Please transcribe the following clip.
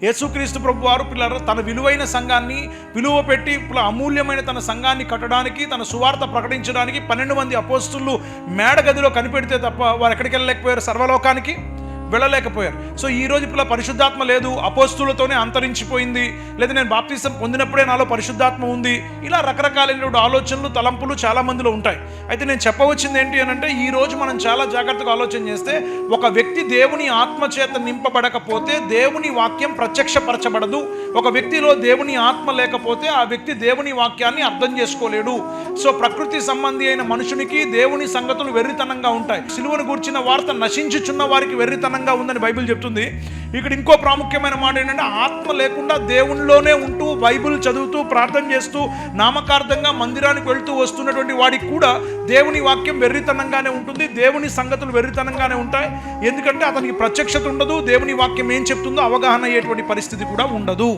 యేసుక్రీస్తు ప్రభు వారు పిల్లలు తన విలువైన సంఘాన్ని విలువ పెట్టి అమూల్యమైన తన సంఘాన్ని కట్టడానికి, తన సువార్త ప్రకటించడానికి 12 మంది అపోస్తులు మేడగదిలో కనిపెడితే తప్ప వారు ఎక్కడికి వెళ్ళలేకపోయారు, సర్వలోకానికి వెళ్ళలేకపోయారు. సో ఈ రోజు ఇప్పుడు పరిశుద్ధాత్మ లేదు, అపోస్తులతోనే అంతరించిపోయింది, లేదా నేను బాప్తిసం పొందినప్పుడే నాలో పరిశుద్ధాత్మ ఉంది, ఇలా రకరకాలైన ఆలోచనలు, తలంపులు చాలా మందిలో ఉంటాయి. అయితే నేను చెప్పవచ్చింది ఏంటి అని అంటే, ఈ రోజు మనం చాలా జాగ్రత్తగా ఆలోచన చేస్తే, ఒక వ్యక్తి దేవుని ఆత్మ చేత నింపబడకపోతే దేవుని వాక్యం ప్రత్యక్షపరచబడదు. ఒక వ్యక్తిలో దేవుని ఆత్మ లేకపోతే ఆ వ్యక్తి దేవుని వాక్యాన్ని అర్థం చేసుకోలేడు. సో ప్రకృతి సంబంధి అయిన మనుషునికి దేవుని సంగతులు వెర్రితనంగా ఉంటాయి. సిలువను గూర్చిన వార్త నశించుచున్న వారికి వెర్రితనంగా ఉందని బైబిల్ చెప్తుంది. ఇక్కడ ఇంకో ప్రాముఖ్యమైన మాట ఏంటంటే, ఆత్మ లేకుండా దేవునిలోనే ఉంటూ బైబిల్ చదువుతూ ప్రార్థన చేస్తూ నామకార్థంగా మందిరానికి వెళ్తూ వస్తున్నటువంటి వాడికి కూడా దేవుని వాక్యం వెర్రితనంగానే ఉంటుంది, దేవుని సంగతులు వెర్రితనంగానే ఉంటాయి. ఎందుకంటే అతనికి ప్రత్యక్షత ఉండదు, దేవుని వాక్యం ఏం చెప్తుందో అవగాహన అయ్యేటువంటి పరిస్థితి కూడా ఉండదు.